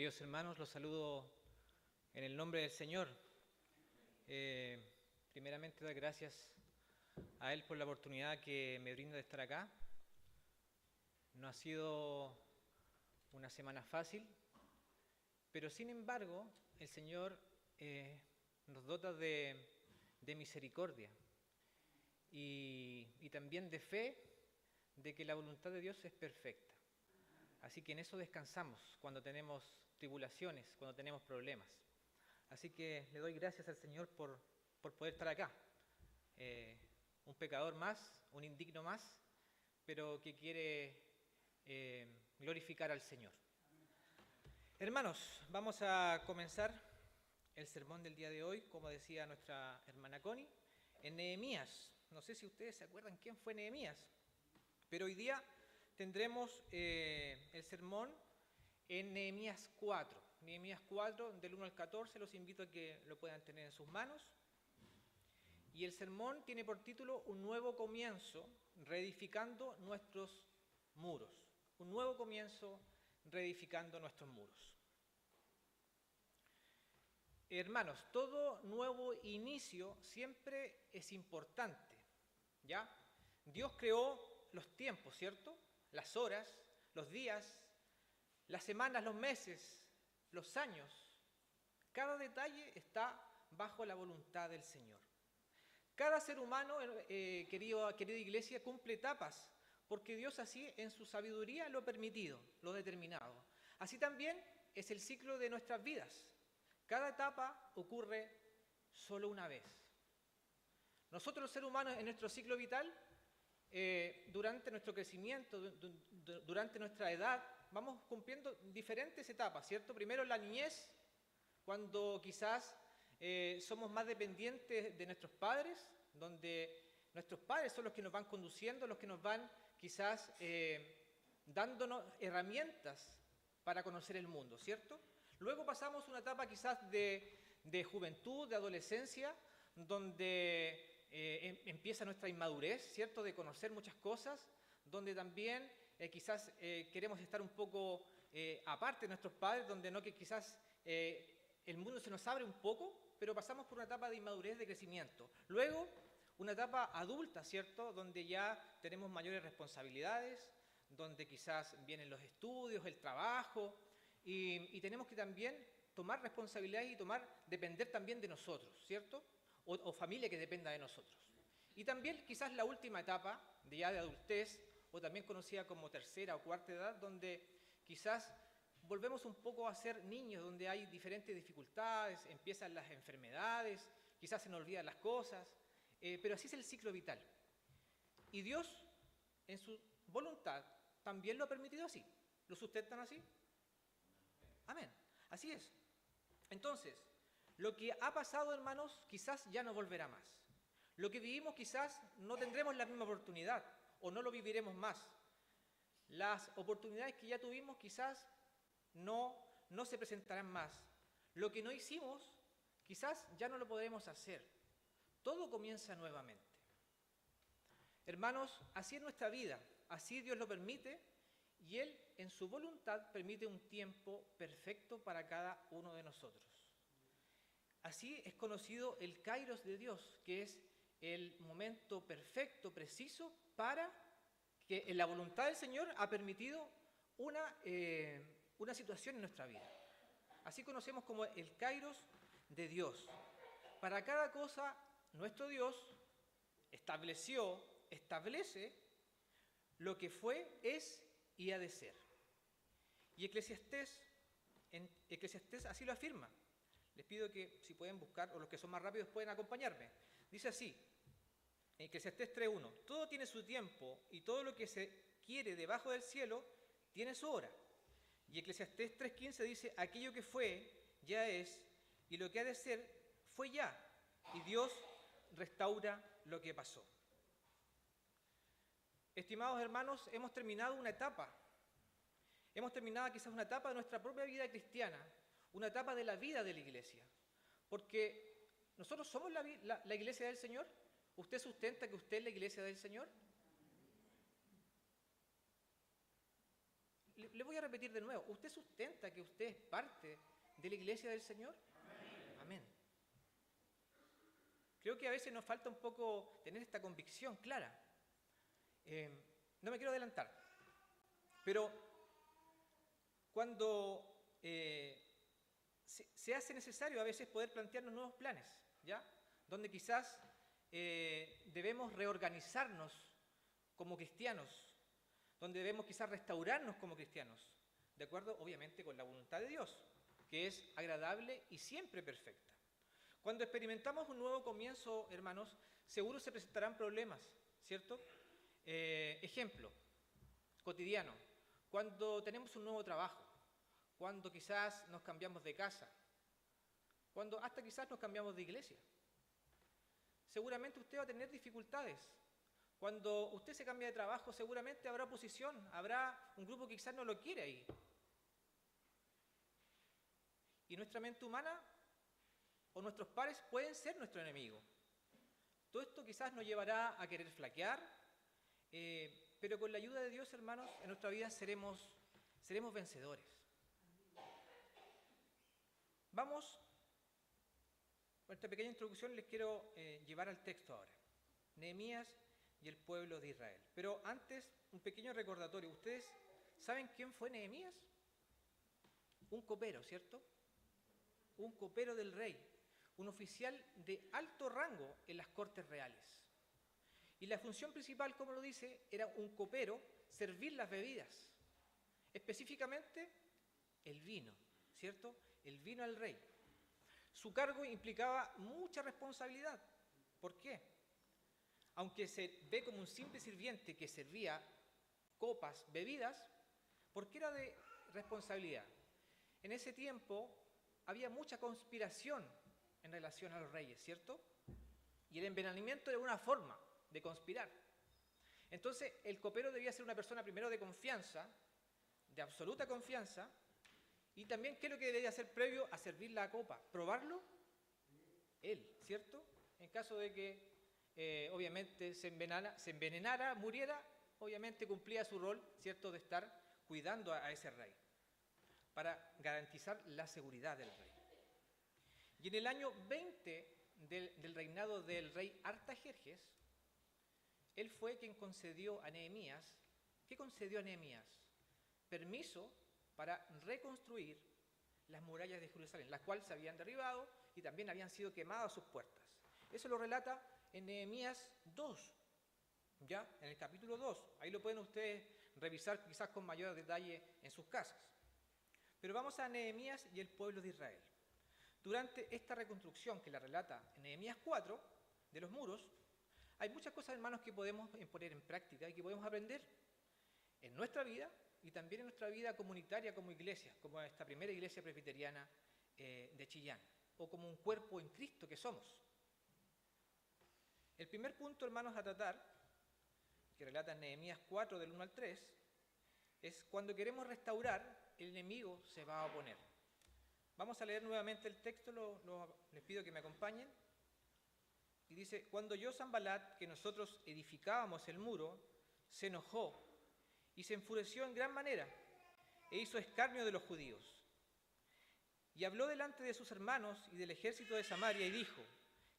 Queridos hermanos, los saludo en el nombre del Señor. Primeramente, dar gracias a Él por la oportunidad que me brinda de estar acá. No ha sido una semana fácil, pero sin embargo, el Señor nos dota de misericordia y también de fe de que la voluntad de Dios es perfecta. Así que en eso descansamos cuando tenemos tribulaciones, cuando tenemos problemas. Así que le doy gracias al Señor por poder estar acá. Un pecador más, un indigno más, pero que quiere glorificar al Señor. Hermanos, vamos a comenzar el sermón del día de hoy, como decía nuestra hermana Connie, en Nehemías. No sé si ustedes se acuerdan quién fue Nehemías, pero hoy día tendremos el sermón en Nehemías 4. Nehemías 4, del 1 al 14, los invito a que lo puedan tener en sus manos. Y el sermón tiene por título Un nuevo comienzo, reedificando nuestros muros. Un nuevo comienzo, reedificando nuestros muros. Hermanos, todo nuevo inicio siempre es importante, ¿ya? Dios creó los tiempos, ¿cierto? Las horas, los días, las semanas, los meses, los años. Cada detalle está bajo la voluntad del Señor. Cada ser humano, querida iglesia, cumple etapas, porque Dios así en su sabiduría lo ha permitido, lo ha determinado. Así también es el ciclo de nuestras vidas. Cada etapa ocurre solo una vez. Nosotros los seres humanos en nuestro ciclo vital, durante nuestro crecimiento, durante nuestra edad, vamos cumpliendo diferentes etapas, ¿cierto? Primero la niñez, cuando quizás somos más dependientes de nuestros padres, donde nuestros padres son los que nos van conduciendo, los que nos van quizás dándonos herramientas para conocer el mundo, ¿cierto? Luego pasamos una etapa quizás de juventud, de adolescencia, donde empieza nuestra inmadurez, ¿cierto? De conocer muchas cosas, donde también quizás queremos estar un poco aparte de nuestros padres, donde no que quizás el mundo se nos abre un poco, pero pasamos por una etapa de inmadurez, de crecimiento. Luego, una etapa adulta, ¿cierto? Donde ya tenemos mayores responsabilidades, donde quizás vienen los estudios, el trabajo, y tenemos que también tomar responsabilidades y depender también de nosotros, ¿cierto? O familia que dependa de nosotros. Y también quizás la última etapa, de adultez, o también conocida como tercera o cuarta edad, donde quizás volvemos un poco a ser niños, donde hay diferentes dificultades, empiezan las enfermedades, quizás se nos olvidan las cosas, pero así es el ciclo vital. Y Dios, en su voluntad, también lo ha permitido así. ¿Lo sustentan así? Amén. Así es. Entonces, lo que ha pasado, hermanos, quizás ya no volverá más. Lo que vivimos quizás no tendremos la misma oportunidad o no lo viviremos más. Las oportunidades que ya tuvimos quizás no se presentarán más. Lo que no hicimos quizás ya no lo podremos hacer. Todo comienza nuevamente. Hermanos, así es nuestra vida, así Dios lo permite y Él en su voluntad permite un tiempo perfecto para cada uno de nosotros. Así es conocido el kairos de Dios, que es el momento perfecto, preciso, para que en la voluntad del Señor ha permitido una situación en nuestra vida. Así conocemos como el kairos de Dios. Para cada cosa, nuestro Dios establece lo que fue, es y ha de ser. Y Eclesiastés así lo afirma. Les pido que si pueden buscar, o los que son más rápidos pueden acompañarme. Dice así, en Eclesiastés 3.1, todo tiene su tiempo y todo lo que se quiere debajo del cielo tiene su hora. Y Eclesiastés 3.15 dice, aquello que fue, ya es, y lo que ha de ser, fue ya. Y Dios restaura lo que pasó. Estimados hermanos, hemos terminado una etapa. Hemos terminado quizás una etapa de nuestra propia vida cristiana, una etapa de la vida de la iglesia. Porque nosotros somos la iglesia del Señor. ¿Usted sustenta que usted es la iglesia del Señor? Le voy a repetir de nuevo, ¿usted sustenta que usted es parte de la iglesia del Señor? Amén. Creo que a veces nos falta un poco tener esta convicción clara. No me quiero adelantar, pero cuando se hace necesario a veces poder plantearnos nuevos planes, ¿ya? Donde quizás debemos reorganizarnos como cristianos, donde debemos quizás restaurarnos como cristianos, de acuerdo obviamente con la voluntad de Dios, que es agradable y siempre perfecta. Cuando experimentamos un nuevo comienzo, hermanos, seguro se presentarán problemas, ¿cierto? Ejemplo cotidiano, cuando tenemos un nuevo trabajo, cuando quizás nos cambiamos de casa, cuando hasta quizás nos cambiamos de iglesia. Seguramente usted va a tener dificultades. Cuando usted se cambia de trabajo, seguramente habrá oposición, habrá un grupo que quizás no lo quiere ahí. Y nuestra mente humana o nuestros pares pueden ser nuestro enemigo. Todo esto quizás nos llevará a querer flaquear, pero con la ayuda de Dios, hermanos, en nuestra vida seremos vencedores. Vamos, con esta pequeña introducción les quiero llevar al texto ahora. Nehemías y el pueblo de Israel. Pero antes, un pequeño recordatorio. ¿Ustedes saben quién fue Nehemías? Un copero, ¿cierto? Un copero del rey, un oficial de alto rango en las cortes reales. Y la función principal, como lo dice, era un copero servir las bebidas, específicamente el vino, ¿cierto? El vino al rey. Su cargo implicaba mucha responsabilidad. ¿Por qué? Aunque se ve como un simple sirviente que servía copas, bebidas, porque era de responsabilidad. En ese tiempo había mucha conspiración en relación a los reyes, ¿cierto? Y el envenenamiento era una forma de conspirar. Entonces, el copero debía ser una persona primero de confianza, de absoluta confianza, y también, ¿qué es lo que debía hacer previo a servir la copa? ¿Probarlo? Él, ¿cierto? En caso de que, obviamente, se envenenara, muriera, obviamente cumplía su rol, ¿cierto?, de estar cuidando a ese rey, para garantizar la seguridad del rey. Y en el año 20 del reinado del rey Artajerjes, él fue quien concedió a Nehemías, ¿qué concedió a Nehemías? Permiso para reconstruir las murallas de Jerusalén, las cuales se habían derribado y también habían sido quemadas sus puertas. Eso lo relata en Nehemías 2, ¿ya? En el capítulo 2. Ahí lo pueden ustedes revisar quizás con mayor detalle en sus casas. Pero vamos a Nehemías y el pueblo de Israel. Durante esta reconstrucción que la relata en Nehemías 4, de los muros, hay muchas cosas, hermanos, que podemos poner en práctica y que podemos aprender en nuestra vida y también en nuestra vida comunitaria como iglesia, como esta primera iglesia presbiteriana de Chillán, o como un cuerpo en Cristo que somos. El primer punto, hermanos, a tratar, que relata en Nehemías 4, del 1 al 3, es cuando queremos restaurar, el enemigo se va a oponer. Vamos a leer nuevamente el texto, les pido que me acompañen. Y dice, cuando oyó Sanbalat que nosotros edificábamos el muro, se enojó y se enfureció en gran manera e hizo escarnio de los judíos. Y habló delante de sus hermanos y del ejército de Samaria y dijo,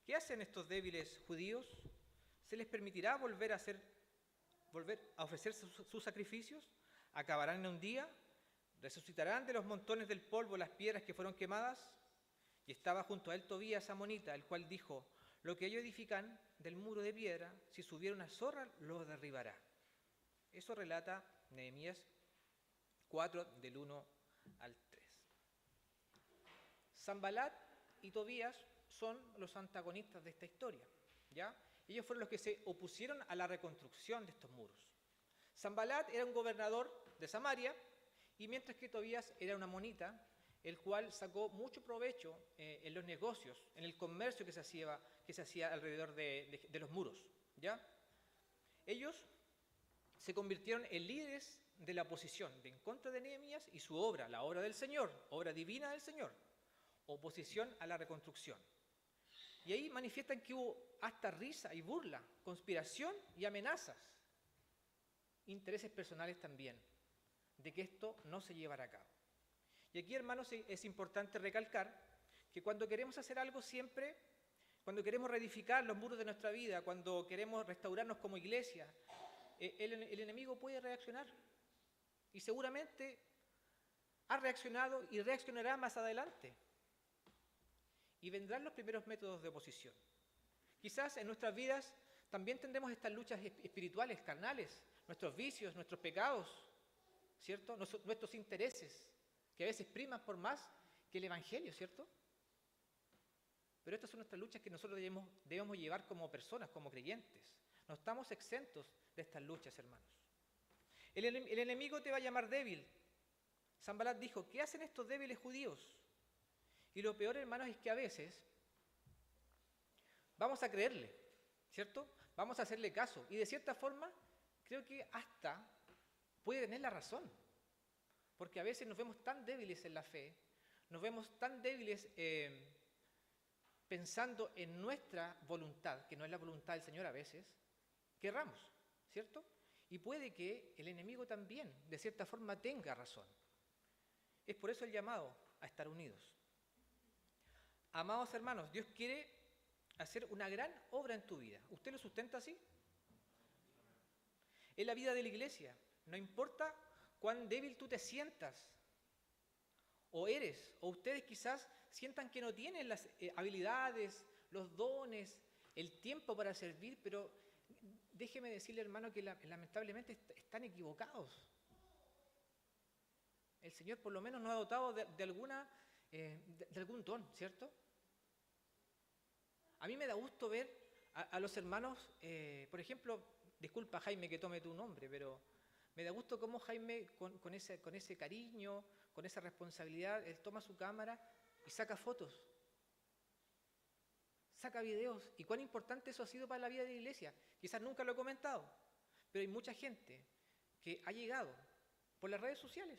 ¿qué hacen estos débiles judíos? ¿Se les permitirá volver a ofrecer sus sacrificios? ¿Acabarán en un día? ¿Resucitarán de los montones del polvo las piedras que fueron quemadas? Y estaba junto a él Tobías amonita, el cual dijo, lo que ellos edifican del muro de piedra, si subiera una zorra, lo derribará. Eso relata Nehemías 4, del 1 al 3. Sanbalat y Tobías son los antagonistas de esta historia, ¿ya? Ellos fueron los que se opusieron a la reconstrucción de estos muros. Sanbalat era un gobernador de Samaria, y mientras que Tobías era una amonita, el cual sacó mucho provecho en los negocios, en el comercio que se hacía alrededor de los muros, ¿ya? Ellos se convirtieron en líderes de la oposición, de en contra de Nehemías y su obra, la obra del Señor, obra divina del Señor, oposición a la reconstrucción. Y ahí manifiestan que hubo hasta risa y burla, conspiración y amenazas, intereses personales también, de que esto no se llevará a cabo. Y aquí, hermanos, es importante recalcar que cuando queremos hacer algo siempre, cuando queremos reedificar los muros de nuestra vida, cuando queremos restaurarnos como iglesia, el enemigo puede reaccionar. Y seguramente ha reaccionado y reaccionará más adelante. Y vendrán los primeros métodos de oposición. Quizás en nuestras vidas también tendremos estas luchas espirituales, carnales, nuestros vicios, nuestros pecados, ¿cierto? Nuestros intereses, que a veces priman por más que el Evangelio, ¿cierto? Pero estas son nuestras luchas que nosotros debemos llevar como personas, como creyentes. No estamos exentos de estas luchas, hermanos. El enemigo te va a llamar débil. Sanbalat dijo, ¿qué hacen estos débiles judíos? Y lo peor, hermanos, es que a veces vamos a creerle, ¿cierto? Vamos a hacerle caso. Y de cierta forma, creo que hasta puede tener la razón. Porque a veces nos vemos tan débiles en la fe, nos vemos tan débiles pensando en nuestra voluntad, que no es la voluntad del Señor a veces, que erramos, ¿cierto? Y puede que el enemigo también, de cierta forma, tenga razón. Es por eso el llamado a estar unidos. Amados hermanos, Dios quiere hacer una gran obra en tu vida. ¿Usted lo sustenta así? En la vida de la iglesia, no importa cuán débil tú te sientas, o eres, o ustedes quizás sientan que no tienen las habilidades, los dones, el tiempo para servir, pero déjeme decirle, hermano, que lamentablemente están equivocados. El Señor por lo menos nos ha dotado de algún don, ¿cierto? A mí me da gusto ver a los hermanos, por ejemplo, disculpa Jaime que tome tu nombre, pero me da gusto cómo Jaime con ese cariño, con esa responsabilidad, él toma su cámara y saca fotos, saca videos. Y cuán importante eso ha sido para la vida de la iglesia. Quizás nunca lo he comentado, pero hay mucha gente que ha llegado por las redes sociales.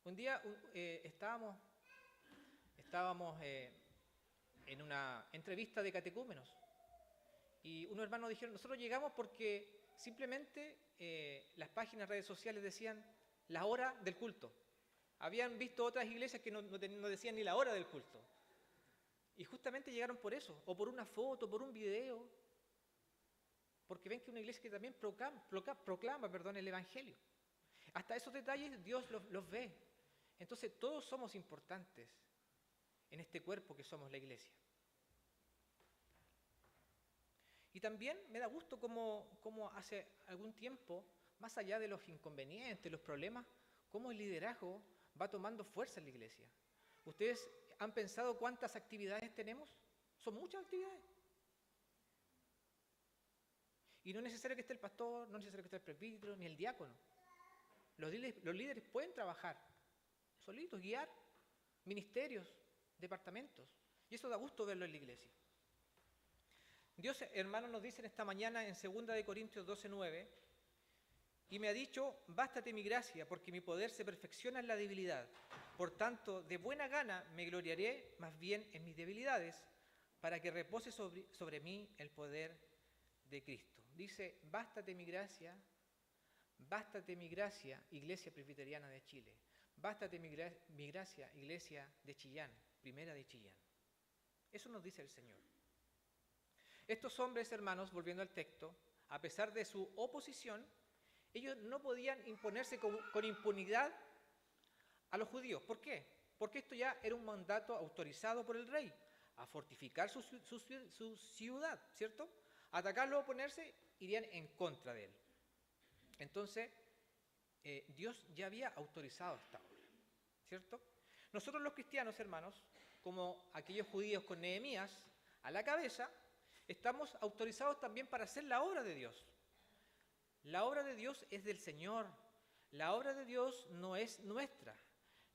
Un día estábamos en una entrevista de catecúmenos y unos hermanos dijeron, nosotros llegamos porque simplemente las páginas, redes sociales decían la hora del culto. Habían visto otras iglesias que no decían ni la hora del culto. Y justamente llegaron por eso, o por una foto, por un video, porque ven que una iglesia que también proclama el Evangelio. Hasta esos detalles Dios los ve. Entonces todos somos importantes en este cuerpo que somos la iglesia. Y también me da gusto cómo hace algún tiempo, más allá de los inconvenientes, los problemas, cómo el liderazgo va tomando fuerza en la iglesia. ¿Ustedes han pensado cuántas actividades tenemos? Son muchas actividades. Y no es necesario que esté el pastor, no es necesario que esté el presbítero, ni el diácono. Los líderes pueden trabajar solitos, guiar ministerios, departamentos. Y eso da gusto verlo en la iglesia. Dios, hermanos, nos dice en esta mañana en 2 Corintios 12:9, y me ha dicho, bástate mi gracia, porque mi poder se perfecciona en la debilidad. Por tanto, de buena gana me gloriaré más bien en mis debilidades, para que repose sobre mí el poder de Cristo. Dice, bástate mi gracia, Iglesia Presbiteriana de Chile. Bástate mi gracia, Iglesia de Chillán, Primera de Chillán. Eso nos dice el Señor. Estos hombres, hermanos, volviendo al texto, a pesar de su oposición, ellos no podían imponerse con impunidad a los judíos. ¿Por qué? Porque esto ya era un mandato autorizado por el rey, a fortificar su ciudad, ¿cierto? Atacarlo o oponerse, irían en contra de él. Entonces, Dios ya había autorizado esta obra, ¿cierto? Nosotros los cristianos, hermanos, como aquellos judíos con Nehemías a la cabeza, estamos autorizados también para hacer la obra de Dios. La obra de Dios es del Señor. La obra de Dios no es nuestra.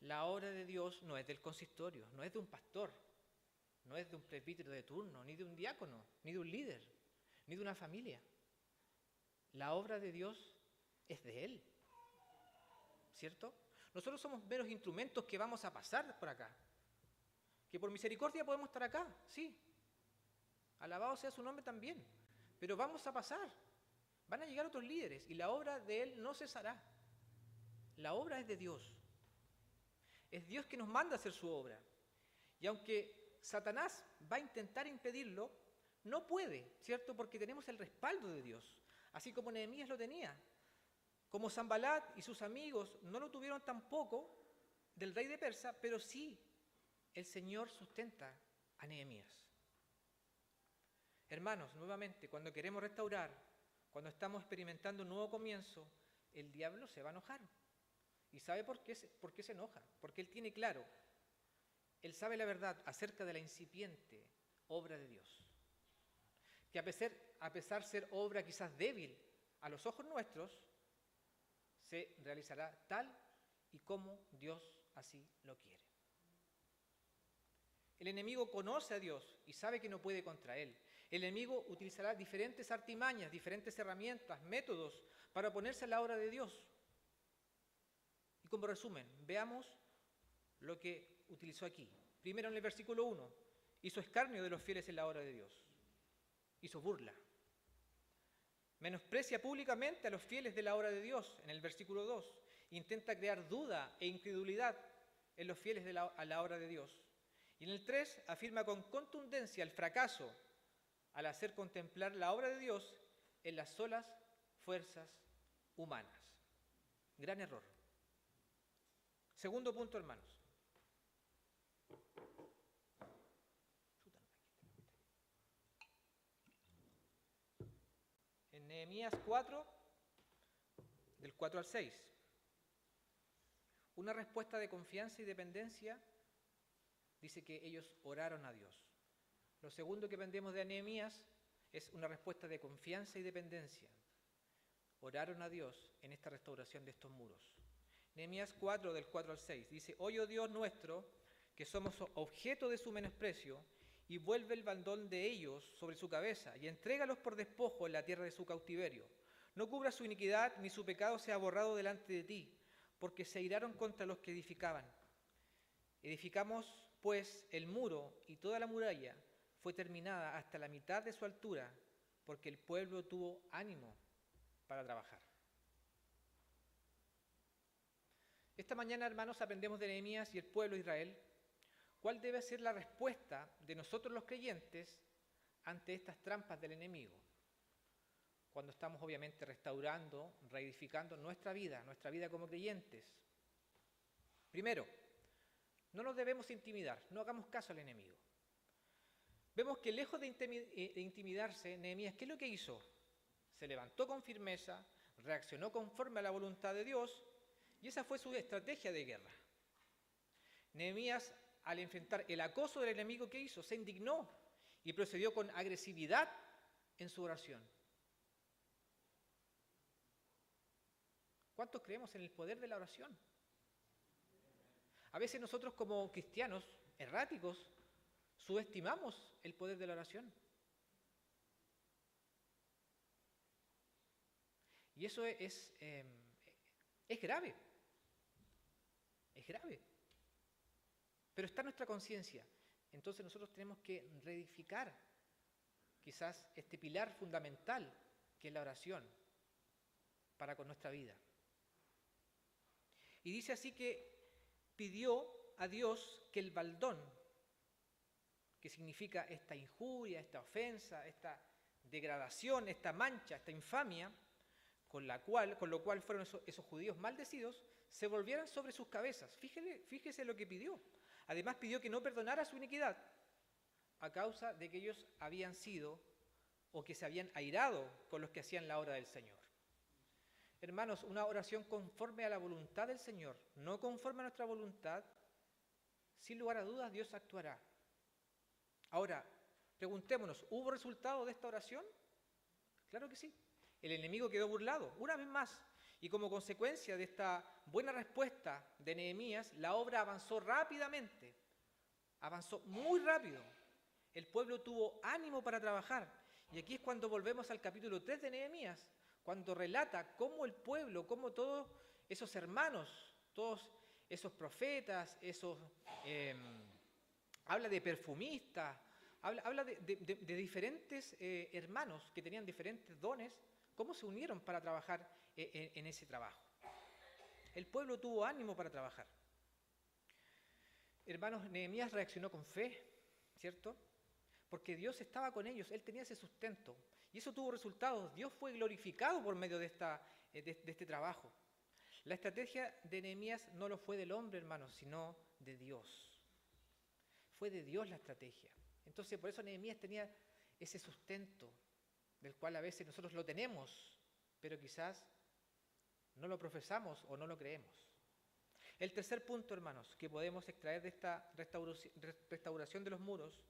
La obra de Dios no es del consistorio, no es de un pastor, no es de un presbítero de turno, ni de un diácono, ni de un líder, ni de una familia. La obra de Dios es de Él, ¿cierto? Nosotros somos meros instrumentos que vamos a pasar por acá. Que por misericordia podemos estar acá, sí. Alabado sea su nombre también. Pero vamos a pasar. Van a llegar otros líderes y la obra de Él no cesará. La obra es de Dios. Es Dios que nos manda a hacer su obra. Y aunque Satanás va a intentar impedirlo, no puede, ¿cierto? Porque tenemos el respaldo de Dios. Así como Nehemías lo tenía. Como Sanbalat y sus amigos no lo tuvieron tampoco del rey de Persia, pero sí el Señor sustenta a Nehemías. Hermanos, nuevamente, cuando queremos restaurar, cuando estamos experimentando un nuevo comienzo, el diablo se va a enojar. ¿Y sabe por qué se enoja? Porque él tiene claro, él sabe la verdad acerca de la incipiente obra de Dios. Que a pesar de ser obra quizás débil a los ojos nuestros, se realizará tal y como Dios así lo quiere. El enemigo conoce a Dios y sabe que no puede contra él. El enemigo utilizará diferentes artimañas, diferentes herramientas, métodos para oponerse a la obra de Dios. Y como resumen, veamos lo que utilizó aquí. Primero en el versículo 1, hizo escarnio de los fieles en la obra de Dios. Hizo burla. Menosprecia públicamente a los fieles de la obra de Dios, en el versículo 2. Intenta crear duda e incredulidad en los fieles a la obra de Dios. Y en el 3 afirma con contundencia el fracaso al hacer contemplar la obra de Dios en las solas fuerzas humanas. Gran error. Segundo punto, hermanos. En Nehemías 4, del 4 al 6. Una respuesta de confianza y dependencia dice que ellos oraron a Dios. Lo segundo que aprendemos de Nehemías es una respuesta de confianza y dependencia. Oraron a Dios en esta restauración de estos muros. Nehemías 4, del 4 al 6, dice: Oye, oh Dios nuestro, que somos objeto de su menosprecio, y vuelve el baldón de ellos sobre su cabeza, y entrégalos por despojo en la tierra de su cautiverio. No cubra su iniquidad, ni su pecado sea borrado delante de ti, porque se iraron contra los que edificaban. Edificamos, pues, el muro, y toda la muralla fue terminada hasta la mitad de su altura, porque el pueblo tuvo ánimo para trabajar. Esta mañana, hermanos, aprendemos de Nehemías y el pueblo de Israel cuál debe ser la respuesta de nosotros los creyentes ante estas trampas del enemigo. Cuando estamos obviamente restaurando, reedificando nuestra vida como creyentes. Primero, no nos debemos intimidar, no hagamos caso al enemigo. Vemos que lejos de intimidarse, Nehemías, ¿qué es lo que hizo? Se levantó con firmeza, reaccionó conforme a la voluntad de Dios, y esa fue su estrategia de guerra. Nehemías, al enfrentar el acoso del enemigo, ¿qué hizo? Se indignó y procedió con agresividad en su oración. ¿Cuántos creemos en el poder de la oración? A veces nosotros como cristianos erráticos subestimamos el poder de la oración. Y eso es grave. Es grave. Pero está en nuestra conciencia. Entonces nosotros tenemos que reedificar quizás este pilar fundamental que es la oración para con nuestra vida. Y dice así que pidió a Dios que el baldón, que significa esta injuria, esta ofensa, esta degradación, esta mancha, esta infamia, con lo cual fueron esos judíos maldecidos, se volvieran sobre sus cabezas. Fíjese lo que pidió. Además pidió que no perdonara su iniquidad a causa de que ellos habían sido o que se habían airado con los que hacían la obra del Señor. Hermanos, una oración conforme a la voluntad del Señor, no conforme a nuestra voluntad, sin lugar a dudas Dios actuará. Ahora, preguntémonos, ¿hubo resultado de esta oración? Claro que sí. El enemigo quedó burlado, una vez más. Y como consecuencia de esta buena respuesta de Nehemías, la obra avanzó rápidamente. Avanzó muy rápido. El pueblo tuvo ánimo para trabajar. Y aquí es cuando volvemos al capítulo 3 de Nehemías, cuando relata cómo el pueblo, cómo todos esos hermanos, todos esos profetas, habla de perfumistas, habla de diferentes hermanos que tenían diferentes dones, cómo se unieron para trabajar en ese trabajo. El pueblo tuvo ánimo para trabajar. Hermanos, Nehemías reaccionó con fe, ¿cierto? Porque Dios estaba con ellos, Él tenía ese sustento. Y eso tuvo resultados. Dios fue glorificado por medio de este trabajo. La estrategia de Nehemías no lo fue del hombre, hermanos, sino de Dios. Fue de Dios la estrategia. Entonces, por eso Nehemías tenía ese sustento, del cual a veces nosotros lo tenemos, pero quizás no lo profesamos o no lo creemos. El tercer punto, hermanos, que podemos extraer de esta restauración de los muros,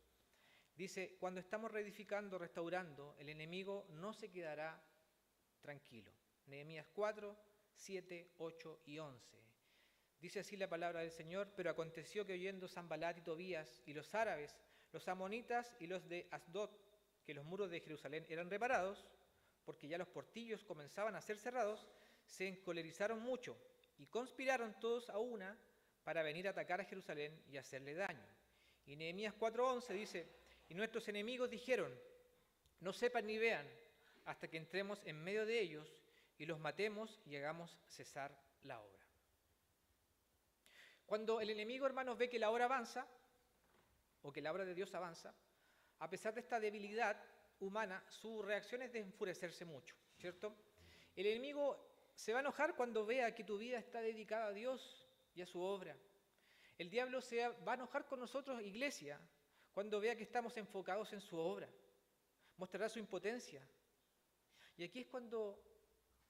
dice, cuando estamos reedificando, restaurando, el enemigo no se quedará tranquilo. Nehemías 4, 7, 8 y 11. Dice así la palabra del Señor, pero aconteció que oyendo Sanbalat y Tobías y los árabes, los amonitas y los de Asdod, que los muros de Jerusalén eran reparados, porque ya los portillos comenzaban a ser cerrados, se encolerizaron mucho y conspiraron todos a una para venir a atacar a Jerusalén y hacerle daño. Y Nehemías 4:11 dice, y nuestros enemigos dijeron, no sepan ni vean, hasta que entremos en medio de ellos y los matemos y hagamos cesar la obra. Cuando el enemigo, hermanos, ve que la obra avanza, o que la obra de Dios avanza, a pesar de esta debilidad humana, su reacción es de enfurecerse mucho, ¿cierto? El enemigo se va a enojar cuando vea que tu vida está dedicada a Dios y a su obra. El diablo va a enojar con nosotros, iglesia, cuando vea que estamos enfocados en su obra. Mostrará su impotencia. Y aquí es cuando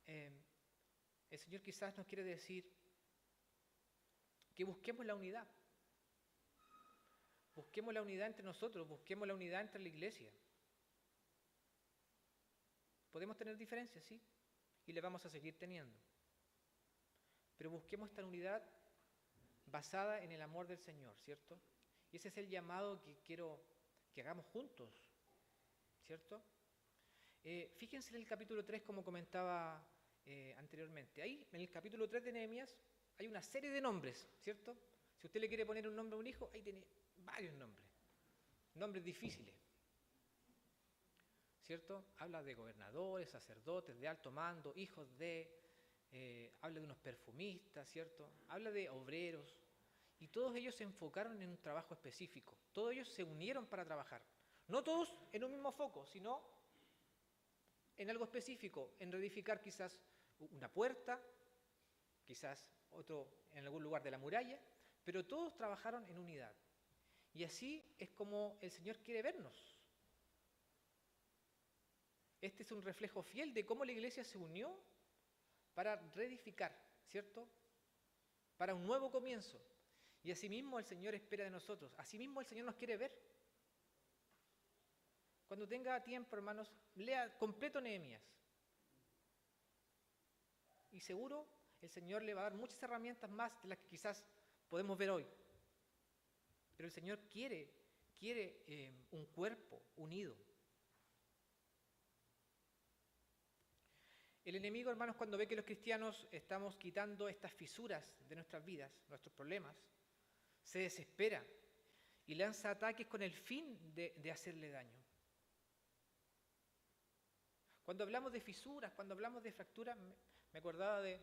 el Señor quizás nos quiere decir que busquemos la unidad. Busquemos la unidad entre nosotros, busquemos la unidad entre la iglesia. Podemos tener diferencias, sí, y le vamos a seguir teniendo. Pero busquemos esta unidad basada en el amor del Señor, ¿cierto? Y ese es el llamado que quiero que hagamos juntos, ¿cierto? Fíjense en el capítulo 3, como comentaba anteriormente. Ahí, en el capítulo 3 de Nehemías, hay una serie de nombres, ¿cierto? Si usted le quiere poner un nombre a un hijo, ahí tiene varios nombres. Nombres difíciles, ¿cierto? Habla de gobernadores, sacerdotes, de alto mando, hijos de... habla de unos perfumistas, ¿cierto? Habla de obreros. Y todos ellos se enfocaron en un trabajo específico. Todos ellos se unieron para trabajar. No todos en un mismo foco, sino en algo específico, en reedificar quizás una puerta, quizás otro en algún lugar de la muralla, pero todos trabajaron en unidad. Y así es como el Señor quiere vernos. Este es un reflejo fiel de cómo la iglesia se unió para reedificar, ¿cierto? Para un nuevo comienzo. Y asimismo el Señor espera de nosotros. Asimismo el Señor nos quiere ver. Cuando tenga tiempo, hermanos, lea completo Nehemías. Y seguro el Señor le va a dar muchas herramientas más de las que quizás podemos ver hoy. Pero el Señor quiere un cuerpo unido. El enemigo, hermanos, cuando ve que los cristianos estamos quitando estas fisuras de nuestras vidas, nuestros problemas, se desespera y lanza ataques con el fin de hacerle daño. Cuando hablamos de fisuras, cuando hablamos de fracturas, me acordaba de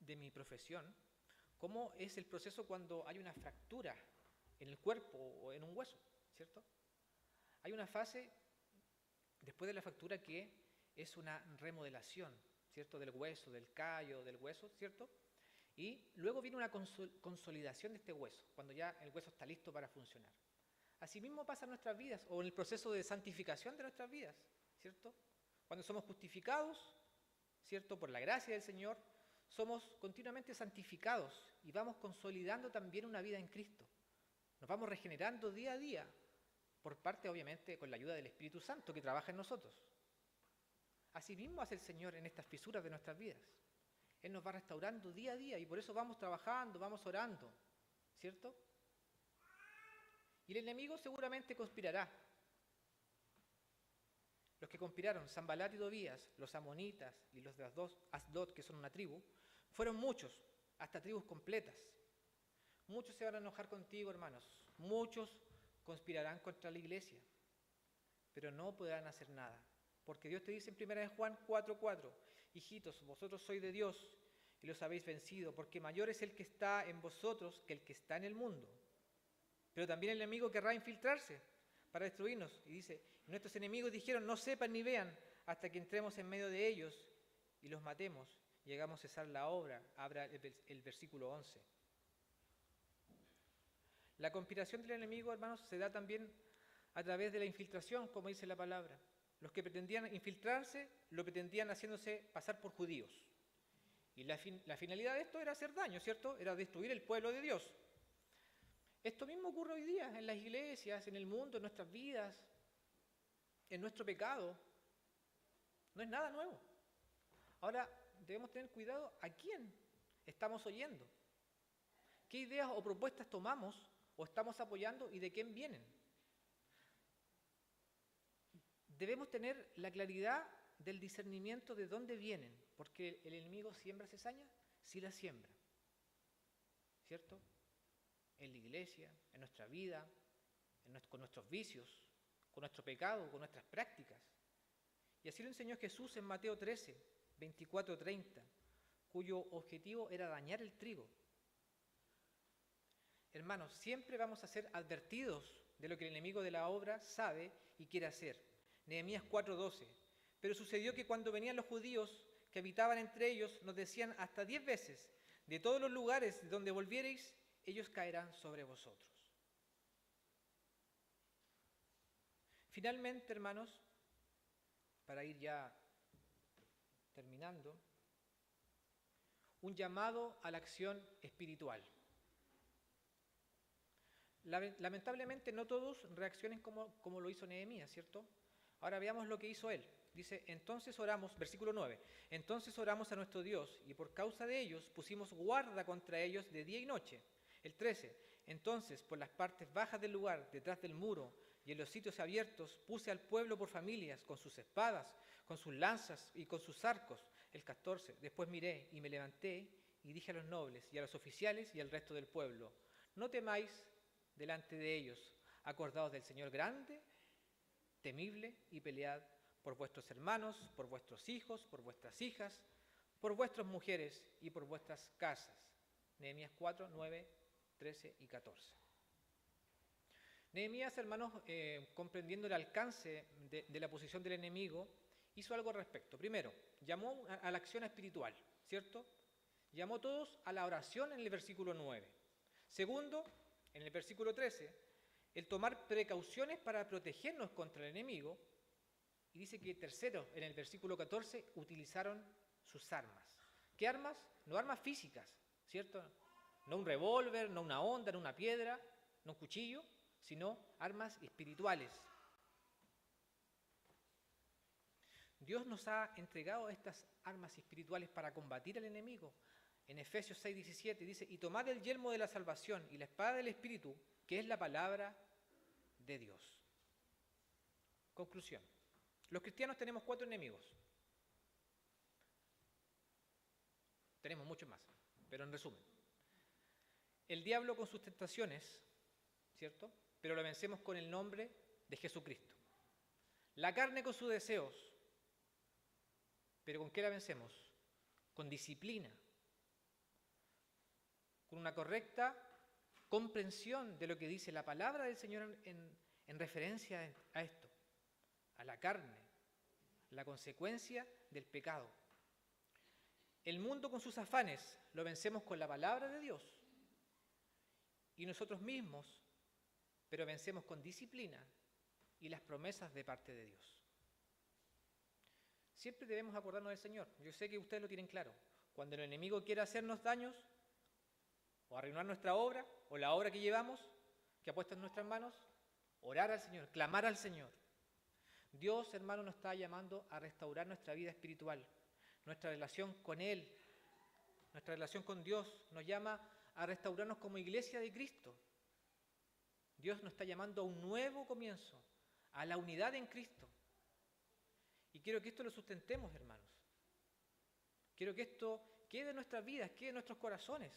mi profesión, cómo es el proceso cuando hay una fractura en el cuerpo o en un hueso, ¿cierto? Hay una fase después de la fractura que es una remodelación, ¿cierto? Del hueso, del callo, del hueso, ¿cierto? Y luego viene una consolidación de este hueso, cuando ya el hueso está listo para funcionar. Asimismo pasa en nuestras vidas, o en el proceso de santificación de nuestras vidas, ¿cierto? Cuando somos justificados, ¿cierto? Por la gracia del Señor, somos continuamente santificados y vamos consolidando también una vida en Cristo. Nos vamos regenerando día a día, por parte, obviamente, con la ayuda del Espíritu Santo que trabaja en nosotros. Asimismo hace el Señor en estas fisuras de nuestras vidas. Él nos va restaurando día a día y por eso vamos trabajando, vamos orando, ¿cierto? Y el enemigo seguramente conspirará. Los que conspiraron, Sanbalat y Tobías, los amonitas y los de Asdod, que son una tribu, fueron muchos, hasta tribus completas. Muchos se van a enojar contigo, hermanos. Muchos conspirarán contra la iglesia, pero no podrán hacer nada, Porque Dios te dice en 1 Juan 4:4, hijitos, vosotros sois de Dios y los habéis vencido, porque mayor es el que está en vosotros que el que está en el mundo. Pero también el enemigo querrá infiltrarse para destruirnos. Y dice, nuestros enemigos dijeron, no sepan ni vean hasta que entremos en medio de ellos y los matemos y hagamos cesar la obra. Abra el versículo 11. La conspiración del enemigo, hermanos, se da también a través de la infiltración, como dice la palabra. Los que pretendían infiltrarse, lo pretendían haciéndose pasar por judíos. Y la finalidad de esto era hacer daño, ¿cierto? Era destruir el pueblo de Dios. Esto mismo ocurre hoy día en las iglesias, en el mundo, en nuestras vidas, en nuestro pecado. No es nada nuevo. Ahora debemos tener cuidado a quién estamos oyendo. ¿Qué ideas o propuestas tomamos o estamos apoyando y de quién vienen? Debemos tener la claridad del discernimiento de dónde vienen, porque el enemigo siembra cizaña, sí la siembra, ¿cierto? En la iglesia, en nuestra vida, con nuestros vicios, con nuestro pecado, con nuestras prácticas. Y así lo enseñó Jesús en Mateo 13, 24-30, cuyo objetivo era dañar el trigo. Hermanos, siempre vamos a ser advertidos de lo que el enemigo de la obra sabe y quiere hacer. Nehemías 4:12. Pero sucedió que cuando venían los judíos que habitaban entre ellos, nos decían hasta 10 veces, de todos los lugares de donde volviereis, ellos caerán sobre vosotros. Finalmente, hermanos, para ir ya terminando, un llamado a la acción espiritual. Lamentablemente no todos reaccionen como lo hizo Nehemías, ¿cierto? Ahora veamos lo que hizo él. Dice, entonces oramos, versículo 9, entonces oramos a nuestro Dios y por causa de ellos pusimos guarda contra ellos de día y noche. El 13, entonces por las partes bajas del lugar, detrás del muro y en los sitios abiertos, puse al pueblo por familias, con sus espadas, con sus lanzas y con sus arcos. El 14, después miré y me levanté y dije a los nobles y a los oficiales y al resto del pueblo, no temáis delante de ellos, acordaos del Señor grande, temible, y pelead por vuestros hermanos, por vuestros hijos, por vuestras hijas, por vuestras mujeres y por vuestras casas. Nehemías 4, 9, 13 y 14. Nehemías, hermanos, comprendiendo el alcance de la posición del enemigo, hizo algo al respecto. Primero, llamó a la acción espiritual, ¿cierto? Llamó a todos a la oración en el versículo 9. Segundo, en el versículo 13, el tomar precauciones para protegernos contra el enemigo. Y dice que tercero, en el versículo 14, utilizaron sus armas. ¿Qué armas? No armas físicas, ¿cierto? No un revólver, no una honda, no una piedra, no un cuchillo, sino armas espirituales. Dios nos ha entregado estas armas espirituales para combatir al enemigo. En Efesios 6:17 dice, y tomad el yelmo de la salvación y la espada del Espíritu, que es la palabra de Dios. Conclusión. Los cristianos tenemos 4 enemigos. Tenemos muchos más, pero en resumen. El diablo con sus tentaciones, ¿cierto? Pero lo vencemos con el nombre de Jesucristo. La carne con sus deseos, pero ¿con qué la vencemos? Con disciplina, con una correcta comprensión de lo que dice la palabra del Señor en referencia a esto, a la carne, la consecuencia del pecado. El mundo con sus afanes lo vencemos con la palabra de Dios y nosotros mismos, pero vencemos con disciplina y las promesas de parte de Dios. Siempre debemos acordarnos del Señor. Yo sé que ustedes lo tienen claro. Cuando el enemigo quiere hacernos daños o arruinar nuestra obra o la obra que llevamos, que ha puesto en nuestras manos, orar al Señor, clamar al Señor. Dios, hermano, nos está llamando a restaurar nuestra vida espiritual, nuestra relación con Él, nuestra relación con Dios. Nos llama a restaurarnos como iglesia de Cristo. Dios nos está llamando a un nuevo comienzo, a la unidad en Cristo. Y quiero que esto lo sustentemos, hermanos. Quiero que esto quede en nuestras vidas, quede en nuestros corazones,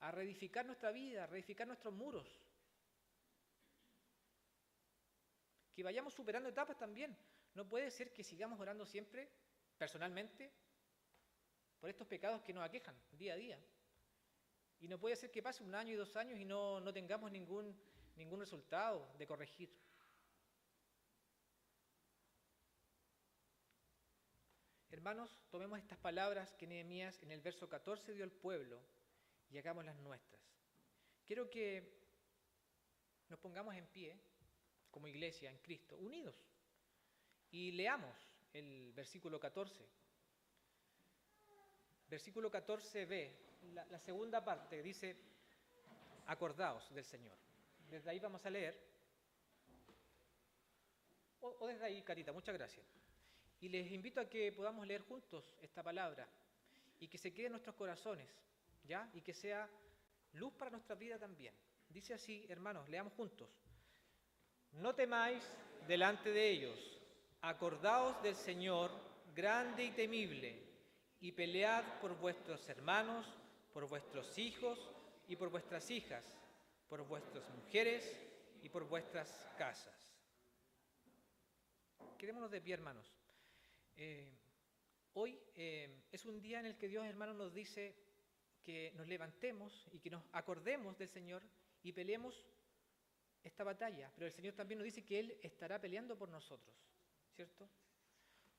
a reedificar nuestra vida, a reedificar nuestros muros. que vayamos superando etapas también. No puede ser que sigamos orando siempre, personalmente, por estos pecados que nos aquejan día a día. Y no puede ser que pase 1 año y 2 años y no tengamos ningún resultado de corregir. Hermanos, tomemos estas palabras que Nehemías en el verso 14 dio al pueblo y hagámoslas nuestras. Quiero que nos pongamos en pie como iglesia en Cristo, unidos, y leamos el versículo 14. Versículo 14b, la segunda parte, dice, acordaos del Señor. Desde ahí vamos a leer. O desde ahí, Carita, muchas gracias. Y les invito a que podamos leer juntos esta palabra y que se quede en nuestros corazones, ¿ya? Y que sea luz para nuestra vida también. Dice así, hermanos, leamos juntos. No temáis delante de ellos, acordaos del Señor, grande y temible, y pelead por vuestros hermanos, por vuestros hijos y por vuestras hijas, por vuestras mujeres y por vuestras casas. Quedémonos de pie, hermanos. Hoy es un día en el que Dios, hermanos, nos dice que nos levantemos y que nos acordemos del Señor y peleemos esta batalla. Pero el Señor también nos dice que Él estará peleando por nosotros, ¿cierto?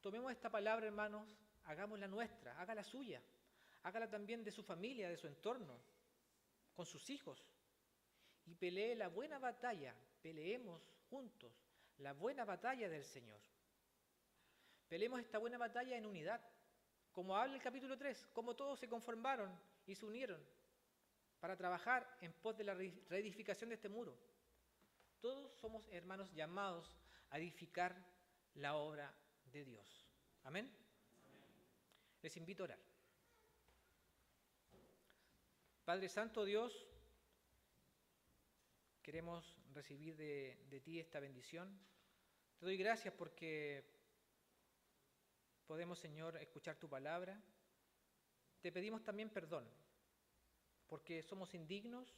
Tomemos esta palabra, hermanos, hagámosla nuestra, hágala suya, hágala también de su familia, de su entorno, con sus hijos, y pelee la buena batalla, peleemos juntos la buena batalla del Señor. Peleemos esta buena batalla en unidad, como habla el capítulo 3, como todos se conformaron y se unieron para trabajar en pos de la reedificación de este muro. Todos somos, hermanos, llamados a edificar la obra de Dios. ¿Amén? Les invito a orar. Padre Santo, Dios, queremos recibir de ti esta bendición. Te doy gracias porque podemos, Señor, escuchar tu palabra. Te pedimos también perdón, porque somos indignos,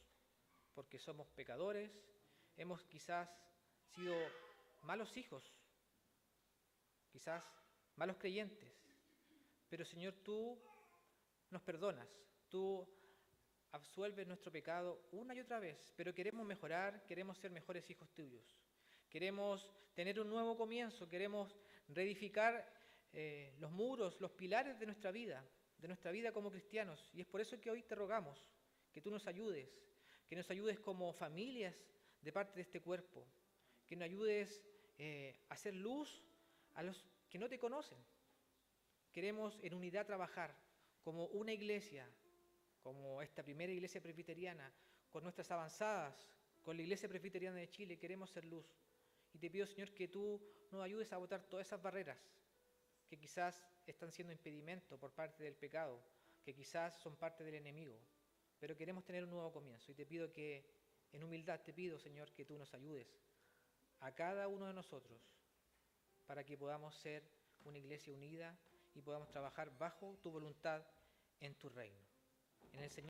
porque somos pecadores, hemos quizás sido malos hijos, quizás malos creyentes, pero Señor, tú nos perdonas, tú absuelves nuestro pecado una y otra vez, pero queremos mejorar, queremos ser mejores hijos tuyos, queremos tener un nuevo comienzo, queremos reedificar los muros, los pilares de nuestra vida como cristianos, y es por eso que hoy te rogamos que tú nos ayudes, que nos ayudes como familias de parte de este cuerpo, que nos ayudes a hacer luz a los que no te conocen. Queremos en unidad trabajar como una iglesia, como esta primera iglesia presbiteriana, con nuestras avanzadas, con la iglesia presbiteriana de Chile, queremos ser luz. Y te pido, Señor, que tú nos ayudes a botar todas esas barreras que quizás están siendo impedimento por parte del pecado, que quizás son parte del enemigo, pero queremos tener un nuevo comienzo. Y te pido que, en humildad, te pido, Señor, que tú nos ayudes a cada uno de nosotros para que podamos ser una iglesia unida y podamos trabajar bajo tu voluntad en tu reino. En el Señor